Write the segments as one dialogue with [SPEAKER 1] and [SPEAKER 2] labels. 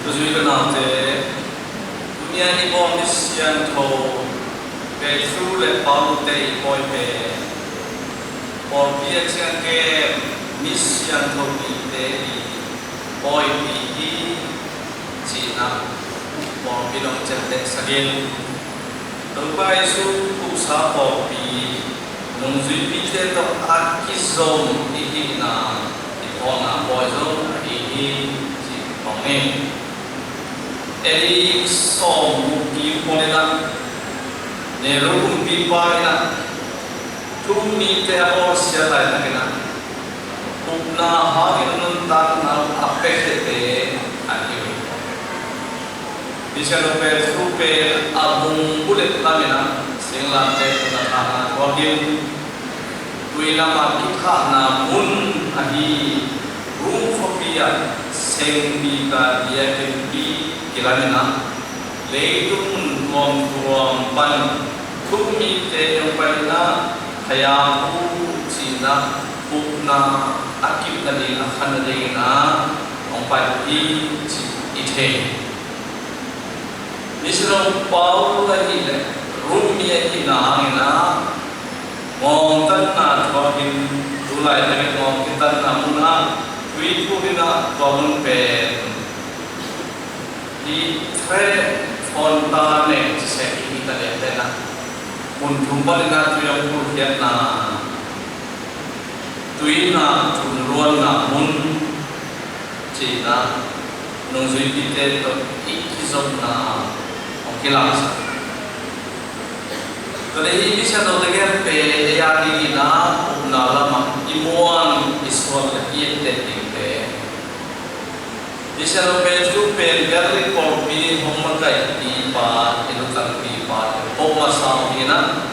[SPEAKER 1] Tujuh kenal te dunia ni bom disian to Petru le Paul te boy pe or dia sian ke misian to te boy pi Cina or pinong cete sagin terbaik su usaha kopi nungzui pi te to akizom ini na ona boy zom ini Amen. Eli som bukti ponela nerum pipaina tumi te awasya ta kena upna hagin nuntan na apekete ani bisano pe rupe abung bulet lamena singla te na kana wagin tuina makitha na mun ahi room phobia sengbiga dia kempi kilamena leitung mom tuam pan kumi te yang palina hayaku cina upna akib tadi akan adena ompat di ite misro pau lagi le rumia ina angina mom tanna thokin tulai le mom kita namuna Wiku dina bangun pen di tre fontane cise ini tadi tena muntumba dina tu yang kurhian na tuina tunruan na mun cina nungzui pite to ikizom na ongkilasa tadi ini bisa tahu dengan pe yang ini na lama imuan iswal iete Bisa lupa itu penjari kopi homakai pipa ilukan pipa homa samina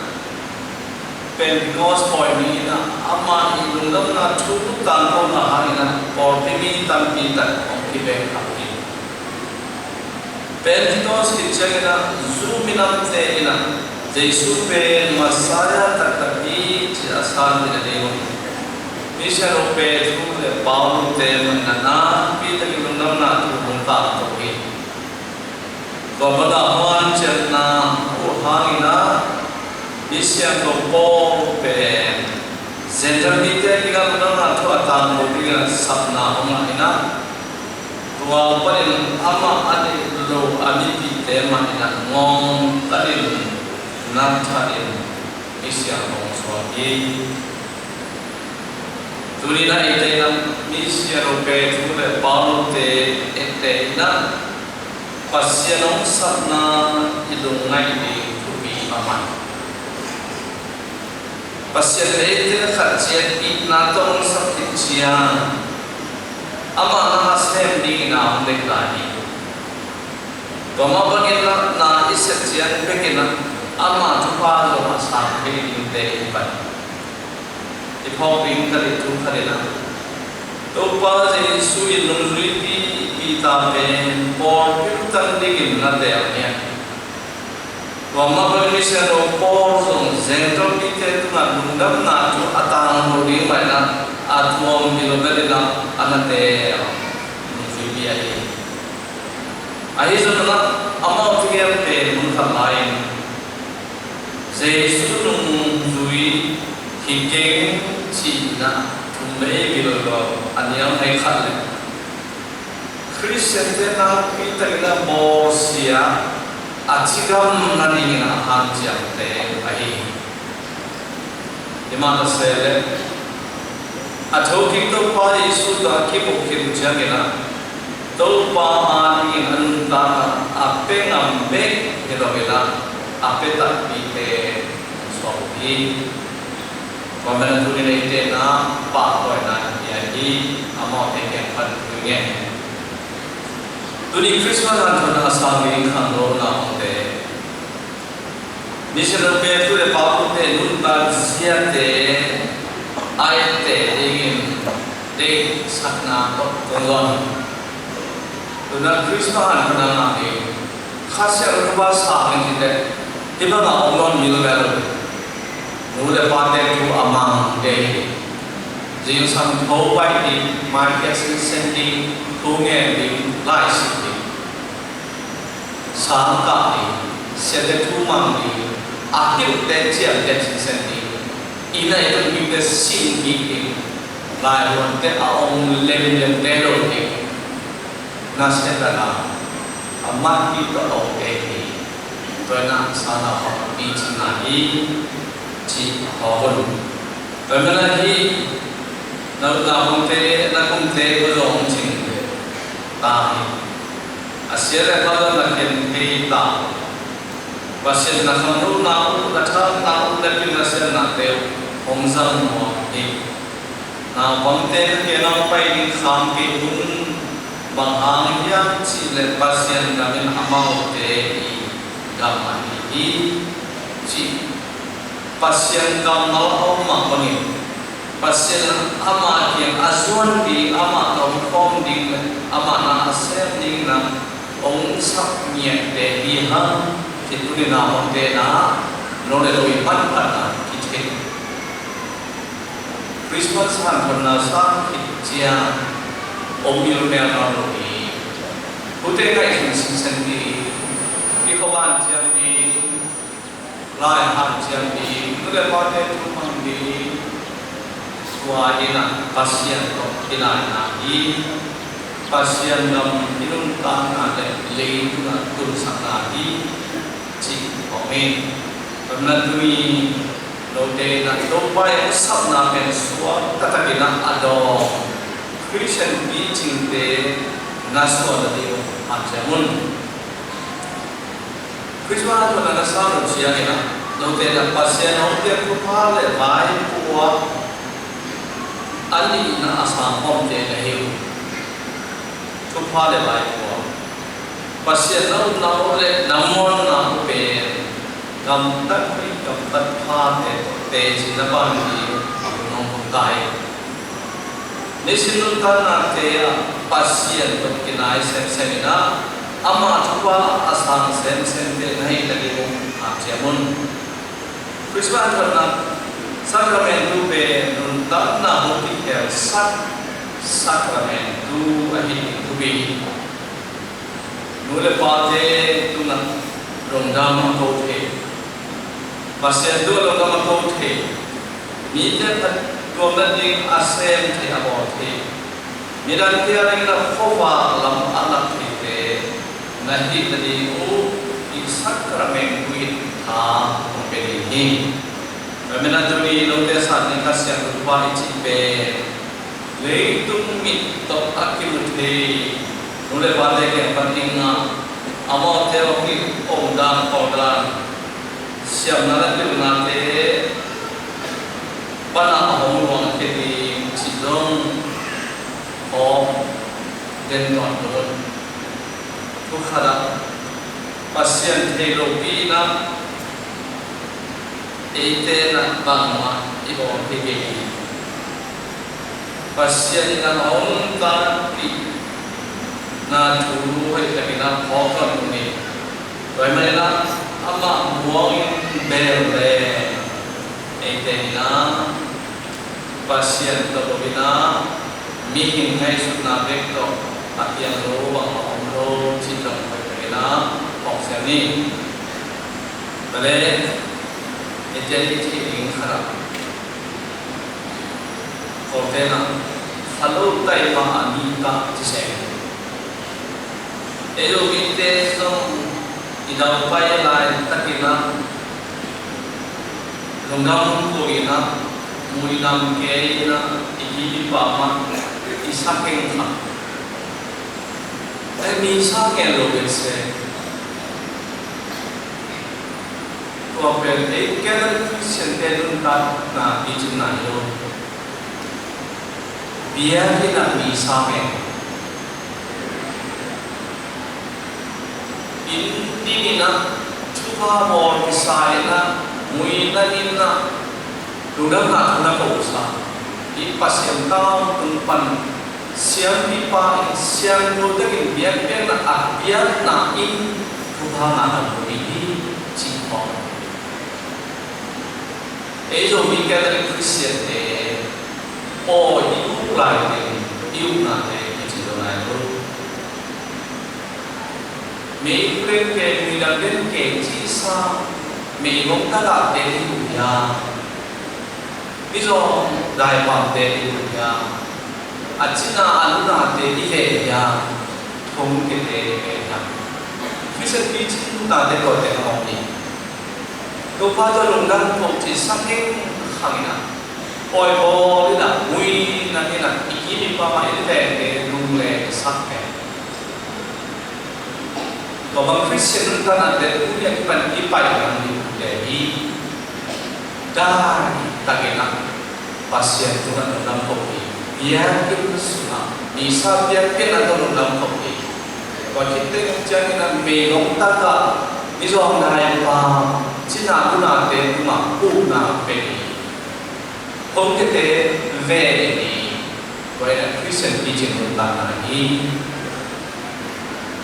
[SPEAKER 1] penkos poinina ama ilungam na cukup tanpa naharina kopi mi tampita kopi bengkaki penkos kecilina zoominam teina Yesus pen masaya tertapi asal tidak diung Bisa lupa itu Paul temen nana kita ilungam na cukup tanpa Kepada awan cerna urhangina Bisa lupa pen Zentral kita kita ilungam na cukup tanpa kita sabna umahina Tua paling ama ade lo amipi tema ina ngom tadin nantarin Bisa ngom suami Turina ina misia rope tule Paulo te ete ina pasianong sabna ilungai di tubi aman pasian ete khajian ina tong sakit siang ama nahasem di ina ondek lagi Gomabangin na iset siang pekina ama tupa lo asam pekina te iban Ipau bingkar itu karena Tupa Yesus ilungui kita pen por piutan digin nade amnya Wama permisi no por song zentro kita tu nandungam natu atang hodi mana atmom bilobelina anate ilungui biaya Ahi zona ama tiga pen muka lain Yesus ilungui hingga Cina tumbai bilolo aniam hai khalle Kristen tena kita ina bosia achigam nani na hanjam te ahi imana sele athoki to pa Yesu da ki mukhin jagena to pa ani anta ape ngambe hirovela ape tak pite sopi Wamena tuli na ite na pakoy na yagi amo teken pantunge. Tuli Christmas anto na asagi kando na onte. Nisira pe tuli pakote nunta siate ayate ingin de sakna tolong. Tuna Christmas anto na nami khasya rupa sahing ite tiba na ongon milbelo. Mula pada tu amang deh, jadi sam tahu baik di market sendiri, tungai di lai sendiri. sáng cả đi sẽ được thu mang đi akil tên chiang tên sinh sinh đi ina itu kita sin đi lại luôn tên ông lên lên tên rồi đi na sẽ là amat kita ông đi tôi na sana họ đi chỉ này chỉ họ luôn tôi mới là đi nó không thể có lòng chính ta asia là có là hiện thị ta và hiện là không lúc nào là thang nào là cái là hiện là đều không dân mà đi nào bằng tên cái nào phải đi khám cái đúng bằng hàng ya chỉ là pasien là mình amau thế gặp mà đi chỉ pasien cầm nó ông mà con đi pasien ama yang azuan di ama tom form di ama na asep di na ông sắp nhiệt để đi ha thì tôi đi nào bằng thế na nó để rồi bắt bắt na cái Christmas han còn là sang cái chia ông yêu mẹ nó rồi bố thế cái sinh sinh đi cái câu bạn chia đi lại han chia đi nó để bao nhiêu chúng mình đi qua ina pasien to ina nagi pasien dam inum tan na le na tur sakati chi omen pamna tui lote na to pai sap na pen suwa tatakina ado Christian teaching te naso da dio ajamun Christmas to na sa ro sia ina lote na pasien ho te ko pa le vai puwa anh na asam om de la heu chu pha le bai ko pasien no le namon na pe gam tak ri gam tat pha te sin na ban ni no kom dai ne sin nun ta na te pasien to kinai se na ama chuwa asam sen te nai lagi mo a chemun Christmas na Sacramento be nun ta na ho ti ke Sacramento ahi tu be nu le pa te tu na rong da ma ko the pasien du rong da ma ko the mi te ta ko na ding asem the abo the mi dan te ari na kho wa lam ala the na hi ta di o i Sacramento i tha ko be ni Memang tu ni lote saat ni kasih rupa icipe, leitung mit top akil the, nule pada ke penting amo teoki omdan kodan, siap nara tu nate, pana ahom ruang ke di cidong, den tuan tu khada, pasien teologi na ite na bangma ibo hige pasien na on ta ti na thuru hai kamina phokam ni rồi mai na ama muang bele ite na pasien to bina mi hin hai suna bek to atiang ro bang ro chitong hai kamina phokani bale jadi ini khara kortena kalau tai ma anita jise elo gite so idau pai lai takina longam ko ina muinam ke ina iki pa ma isakeng kha mi sa ke lo bese Apel ekal Christian tenun ta na bijin na yo biar kita bisa ini na chupa bor kisai na muina na lugang na ko sa di pasien tao tumpan siang di pa siang do tagin biar na biar na in chupa na ini cipong Ejo mi Catholic Christian de o yêu lại de yêu na de chỉ đồ này thôi มีเรื่องเกมีดังเล่นเกที่ซามีงงตลาดเดลิบุยามิจงได้ความเดลิบุยาอาจินาอนุนาเดลิเลียทงเกเดเลียฟิสิกส์ที่น่าเด็ดกว่าเด็กของนี่ตัวพาจะลงดันพบที่สังเกตข้างนั้นปล่อยบอลนี่นะมุยนั่นนี่นะอีกทีมีความหมายแต่เด็กลุงเล่สักแก่ตัวบางคริสเตียนท่านนั้นเด็กผู้ยังเป็นที่ไปอย่างนี้เด็กได้ตะเกียบpasien Tuhan dalam kopi yakin semua bisa yakin atau dalam kopi kalau kita jangan melong taka misal naik pam cina guna deh cuma guna beli kalau kita ini kalau Kristen teaching tentang ini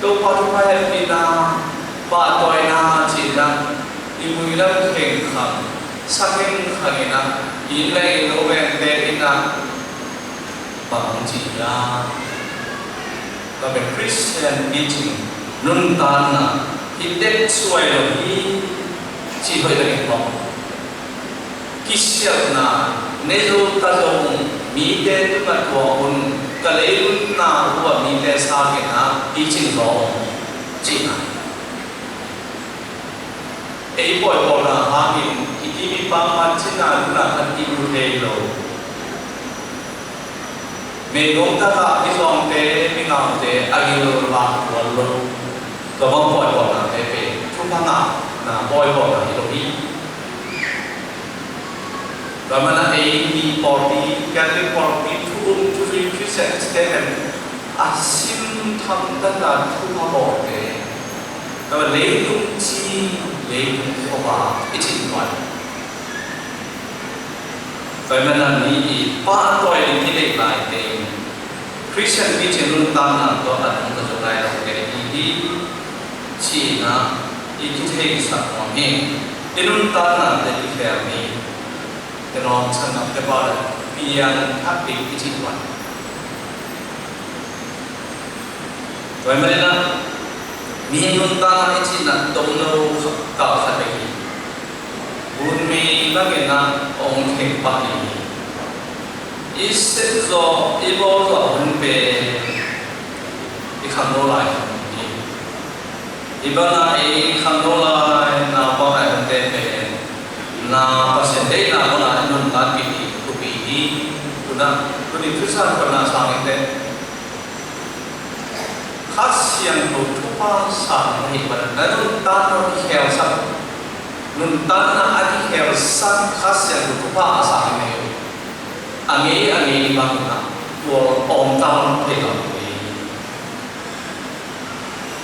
[SPEAKER 1] tu pada kita pada cina ibu ilang kengkang saking kangina ilai loven derina bangjiya tapi Christian teaching nun tanna hidet suai lohi cihoi dari kau kisah na nezo tajong mide tu katuun kalelun na huwa mide sakina teaching lo cina boy bola hamin ini paman cina guna hati budelo megong taka isong te mingaw te agilo la walo kabang boy bola tepe chupanga na boy bola ilohi kamana ni party Catholic party to represent them asim tham dana thuma bote ta leitung chi leitung khoba ichin wan Bagaimana ni patoi di tidak lain Christian di cenderung tanah atau ada terjadi dari ini Cina itu tidak sama ni cenderung tanah dari kami terang sangat kepada pian hati kecilan Bagaimana cenderung tanah Cina domino kau hati Bumi bagaimana orang tempat ini? Istilah ibu orang be ikan dolai ini. Ibana ikan dolai na orang tempe na pasien deh na orang non lagi di kubi ini. Sudah susah pernah sangat deh. Khas yang bertuah sangat hebat. Dan tanah dihias nun tanah adi hersan khas yang berupa asal ini, angi bangna, buat tahun hilang ini.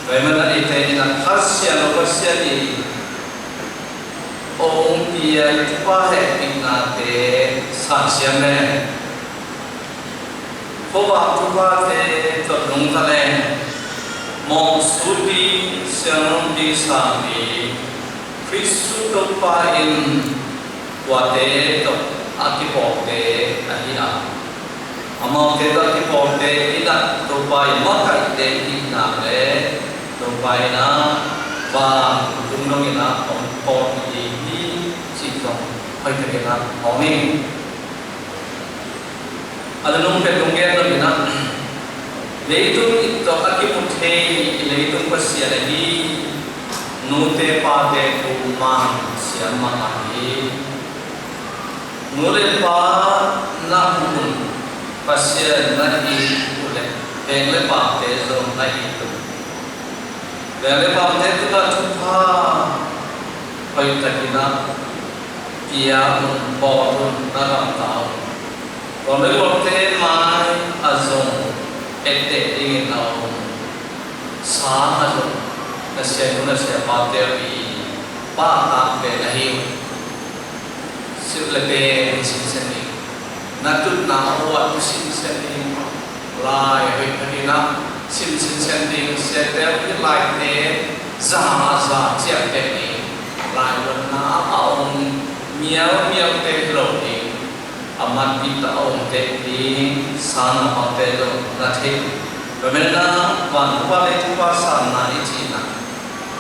[SPEAKER 1] Bagaimana itu yang khas yang berusia ini, dia cuba hektinate saksiannya, cuba terlung kalian, mau sudi siang di sana. Kristus terpain wate to akipote ahia amau kita akipote ina terpain maka ide ina le terpain na ba gunung ina kompor ini cikong hai terkena oni ada numpet nunggu ina leitung itu akipote leitung persia lagi Nute pade kumang siapa lagi? Nure pa namun pasien lagi boleh. Bengle pade zon lagi tu. Bengle pade tu tak cuba. Kau takina dia memborong dalam tahu. Kalau pade mai azon ete ingin tahu sah azon. Nasihat materi pak be lahir sebelum sini natut na awat sini lai hektina sini setiap lai ne zama siap ni lai warna aum miau te lodi amat kita aum te di sana materi nanti bagaimana wanita sana ini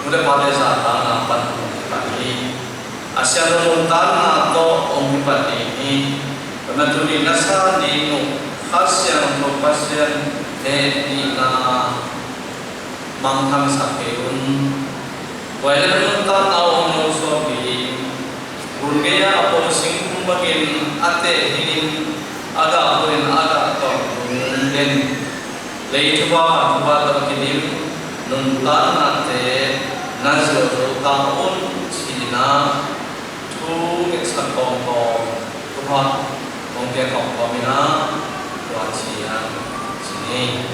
[SPEAKER 1] muda pada saat tanapan pagi Asia remontan atau omnipat ini penaturi nasa dino khas yang propasien na manghang sakeun wala remontan au ono sobi burgeya apo singkum bagin ate hinin aga apoin aga to den leituba tuba takinim nuntan ate nazyo taun china tu eksak kongkong tuhan mungkin kongkong mina tuan siang sini